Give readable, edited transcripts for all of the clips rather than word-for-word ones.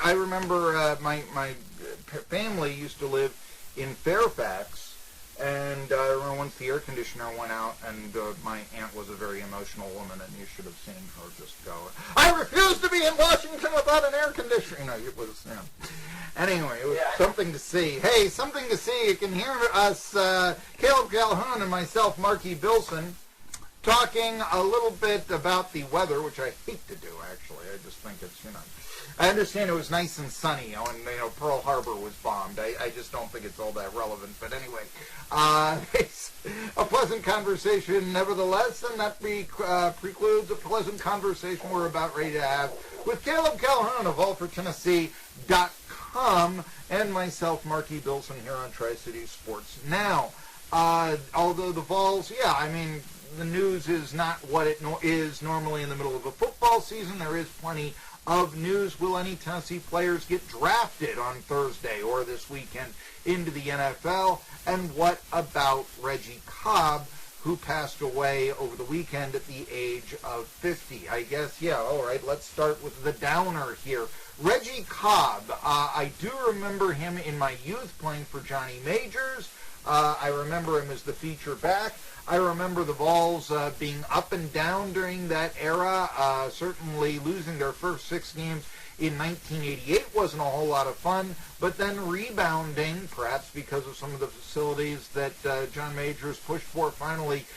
I remember my family used to live in Fairfax, and I remember once the air conditioner went out, and my aunt was a very emotional woman, and you should have seen her just go, "I refuse to be in Washington without an air conditioner." It was, Anyway, it was something to see. Hey, something to see. You can hear us, Caleb Calhoun and myself, Marky Billson, talking a little bit about the weather, which I hate to do, actually. I just think it's, I understand it was nice and sunny, and Pearl Harbor was bombed. I just don't think it's all that relevant. But anyway, it's a pleasant conversation nevertheless, and that precludes a pleasant conversation we're about ready to have with Caleb Calhoun of allfortennessee.com and myself, Marky Billson, here on Tri-City Sports Now. Although the Vols, the news is not what it is normally in the middle of a football season. There is plenty of news. Will any Tennessee players get drafted on Thursday or this weekend into the NFL? And what about Reggie Cobb, who passed away over the weekend at the age of 50? I guess, all right, let's start with the downer here. Reggie Cobb, I do remember him in my youth playing for Johnny Majors. I remember him as the feature back. I remember the Vols being up and down during that era. Certainly losing their first 6 games in 1988 wasn't a whole lot of fun, but then rebounding, perhaps because of some of the facilities that John Majors pushed for, finally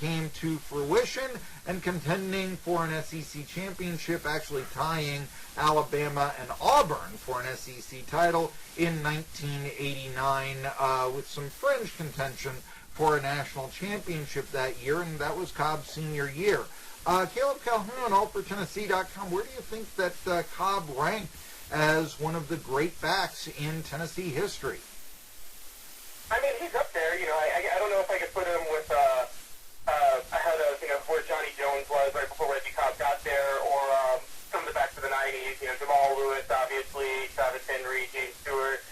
came to fruition, and contending for an SEC championship, actually tying Alabama and Auburn for an SEC title in 1989 with some fringe contention for a national championship that year, and that was Cobb's senior year. Caleb Calhoun, allfortennessee.com, where do you think that Cobb ranked as one of the great backs in Tennessee history? He's up there. I don't know if I could put him with ahead of where Johnny Jones was right before Reggie Cobb got there, or some of the backs of the 90s. Jamal Lewis, obviously, Travis Henry, James Stewart,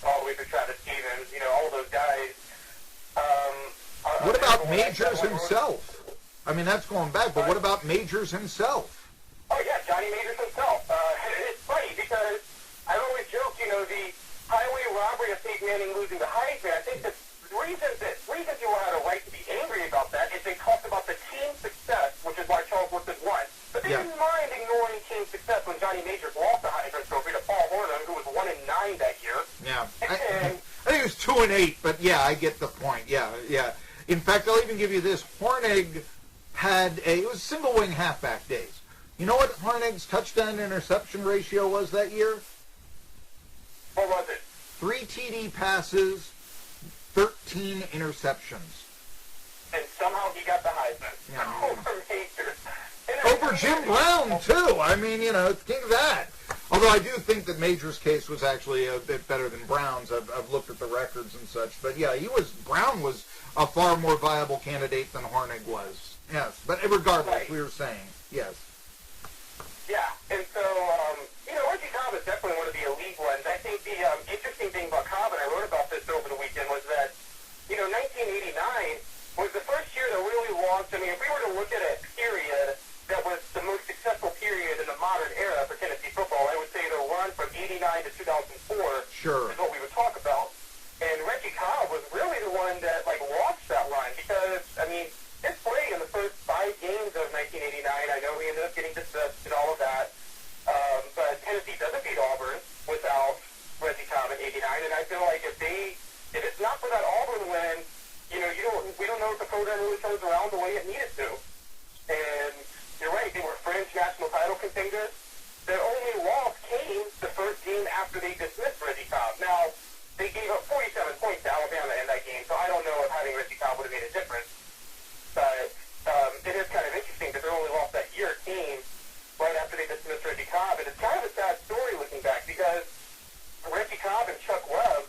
all the way through Travis Stevens. All of those guys. What about Majors himself? That's going back, but what about Majors himself? Oh, yeah, Johnny Majors himself. It's funny because I've always joked, the highway robbery of Peyton Manning losing the Heisman. I think the reason people had a right to be angry about that is they talked about the team success, which is why Charles Woodson won. But they didn't mind ignoring team success when Johnny Majors lost the Heisman Trophy to Paul Hornung, who was 1-9 that year. Yeah. I think it was 2-8, but yeah, I get the point. Yeah. In fact, I'll even give you this. Hornig it was single wing halfback days. You know what Hornig's touchdown interception ratio was that year? What was it? 3 TD passes, 13 interceptions. And somehow he got the Heisman. Yeah. Over Majors. Over Jim Brown, too. Think of that. Although I do think that Major's case was actually a bit better than Brown's. I've looked at the records and such. But yeah, Brown was a far more viable candidate than Hornig was. Yes, but regardless, we were saying, yes. Yeah, and so, Reggie Cobb is definitely one of the elite ones. I think the interesting thing about Cobb, and I wrote about this over the weekend, was that, 1989 was the first year that really launched. If we were to look at a period that was the most successful period in the modern era for Tennessee football, I would say the run from 89 to 2004 sure. is what we would talk about. And Reggie Cobb was really the one that, launched that run because, his play in the first 5 games of 1989, I know he ended up getting dismissed and all of that, but Tennessee doesn't beat Auburn without Reggie Cobb in 89, and I feel like if it's not for that Auburn win, we don't know if the program really turns around the way it needed to. And you're right, they were fringe national title contenders. Their only loss came the first game after they dismissed Reggie Cobb. Now, they gave up 47 points to Alabama in that game, so I don't know if having Reggie Cobb would have made a difference. But it is kind of interesting that their only loss that year came right after they dismissed Reggie Cobb. And it's kind of a sad story looking back because Reggie Cobb and Chuck Webb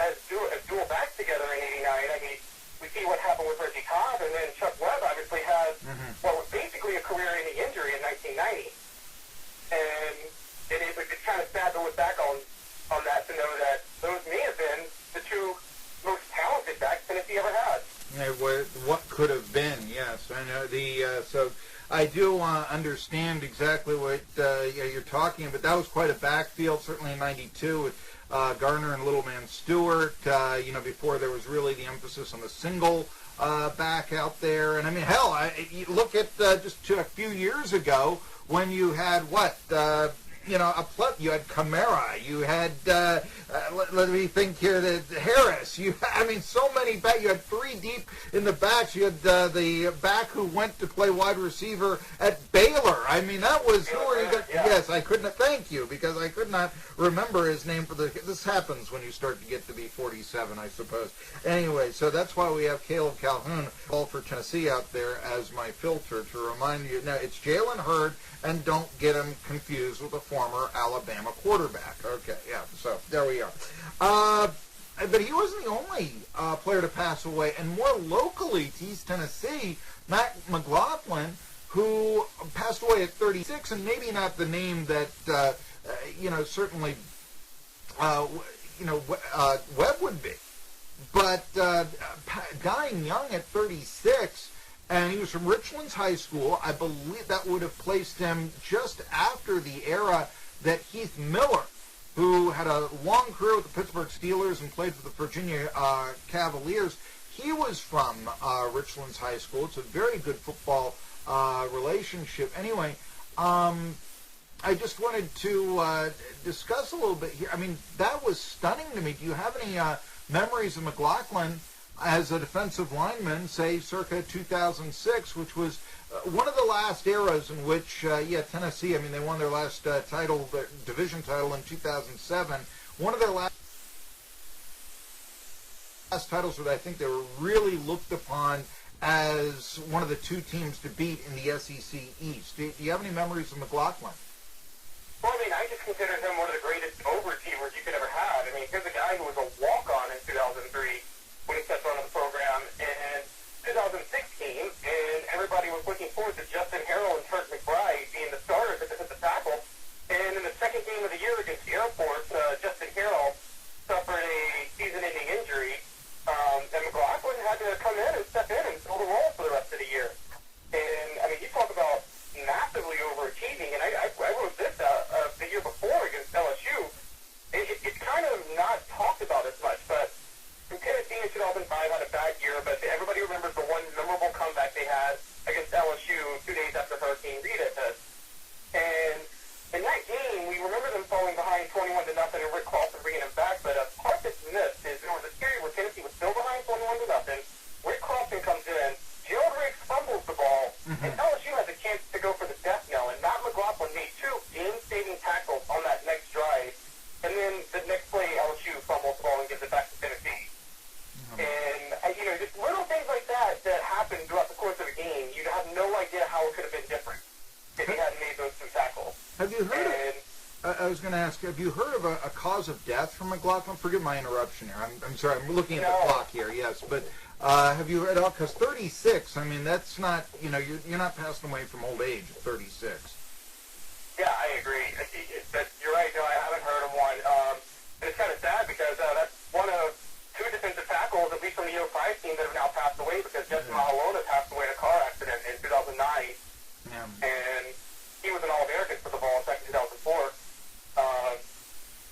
as dual backs together in 89. We see what happened with Reggie Cobb, and then Chuck Webb obviously has what was basically a career-ending injury in 1990. And it's kind of sad to look back on that to know that those may have been the 2 most talented backs Tennessee ever had. What could have been? Yes, I know. I do understand exactly what you're talking about. That was quite a backfield, certainly in '92 with Garner and Little Man Stewart. Before there was really the emphasis on the single back out there. And I mean, hell, you look at just a few years ago when you had you had Camara, you had let me think here, Harris. So many back. You had three deep in the backs. You had the back who went to play wide receiver at Baylor. I mean, that was who were you? Yes, I couldn't. Thank you, because I could not remember his name for the. This happens when you start to get to be 47, I suppose. Anyway, so that's why we have Caleb Calhoun, all for Tennessee, out there as my filter to remind you. Now it's Jalen Hurd, and don't get him confused with a former Alabama quarterback. Okay, yeah. So there we are. But he wasn't the only player to pass away, and more locally to East Tennessee, Matt McGlothlin, who passed away at 36, and maybe not the name that certainly Webb would be, but dying young at 36. And he was from Richlands High School. I believe that would have placed him just after the era that Heath Miller, who had a long career with the Pittsburgh Steelers and played for the Virginia Cavaliers, he was from Richlands High School. It's a very good football relationship. Anyway, I just wanted to discuss a little bit here. I mean, that was stunning to me. Do you have any memories of McGlothlin as a defensive lineman, say circa 2006, which was one of the last eras in which, Tennessee, they won their last their division title in 2007. One of their last titles that I think they were really looked upon as one of the two teams to beat in the SEC East. Do you have any memories of McGlothlin? Well, I just consider him one of the greatest overachievers you could ever have. Here's a guy who was a walk-on in 2003. When he stepped onto the program, and 2006 came, and everybody was looking forward to Justin Harrell and Kurt McBride being the starters at the tackle. And in the second game of the year against the Air Force, Justin Harrell suffered a season-ending injury, and McGlothlin had to come in and step in and fill the role for the rest of the year. And, you talk about massively overachieving, and I wrote this the year before against LSU. It's kind of not talked about as much, but Tennessee in 2005 had a bad year, but everybody remembers the one memorable comeback they had against LSU 2 days after Hurricane Rita hit. And in that game, we remember them falling behind 21-0 and Rick Clawson bringing them back, but a part that's missed is there was a period where Tennessee was still behind 21-0. Rick Clawson comes in, Gerald Riggs fumbles the ball, and LSU has a chance to go for the death knell, and Matt McGlothlin made two game-saving tackles on that next drive, and then the next play, LSU fumbles the ball and gives it back to Tennessee. And, just little things like that happen throughout the course of a game. You have no idea how it could have been different if he hadn't made those two tackles. Have you heard I was going to ask, have you heard of a cause of death from McGlothlin? Forgive my interruption here. I'm sorry, I'm looking at the clock here, yes. But have you heard because 36, that's not, you're not passing away from old age at 36. Yeah, I agree. You're right. No, I haven't heard of one. And it's kind of sad because that's one of two defensive tackles, at least from the 05 team, that have now passed away because Justin Mahalona passed away in a car accident in 2009. Yeah. And he was an All-American for the ball back in 2004.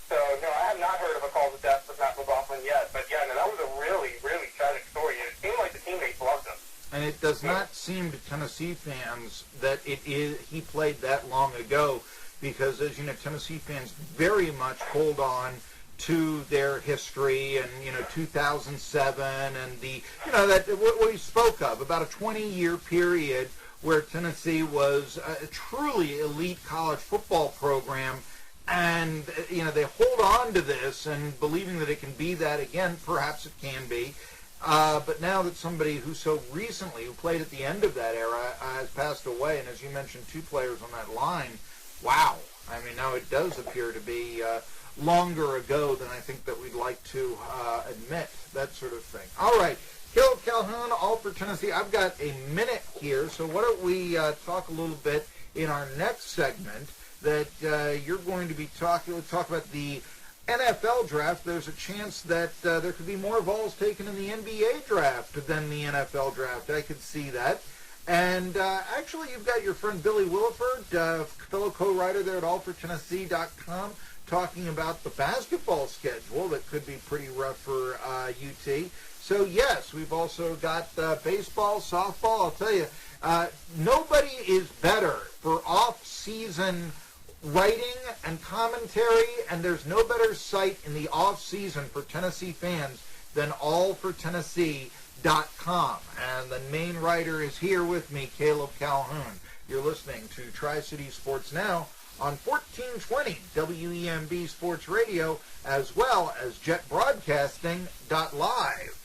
So, no, I have not heard of a cause of death with Matt McGlothlin yet. But, yeah, no, that was a really, really tragic story. And it seemed like the teammates loved him. And it does not seem to Tennessee fans that he played that long ago because, as you know, Tennessee fans very much hold on to their history and 2007 and the that what we spoke of about a 20-year period where Tennessee was a truly elite college football program, and they hold on to this and believing that it can be that again. Perhaps it can be, but now that somebody who so recently who played at the end of that era has passed away, and as you mentioned, two players on that line, wow. Now it does appear to be longer ago than I think that we'd like to admit, that sort of thing. All right, Caleb Calhoun, all for Tennessee. I've got a minute here, so why don't we talk a little bit in our next segment that you're going to be talking. We'll talk about the NFL draft. There's a chance that there could be more Vols taken in the NBA draft than the NFL draft. I could see that. And actually, you've got your friend Billy Williford, fellow co-writer there at allfortennessee.com, talking about the basketball schedule that could be pretty rough for UT. So, yes, we've also got baseball, softball. I'll tell you, nobody is better for off-season writing and commentary, and there's no better site in the off-season for Tennessee fans than allfortennessee.com. And the main writer is here with me, Caleb Calhoun. You're listening to Tri-City Sports Now on 1420 WEMB Sports Radio, as well as jetbroadcasting.live.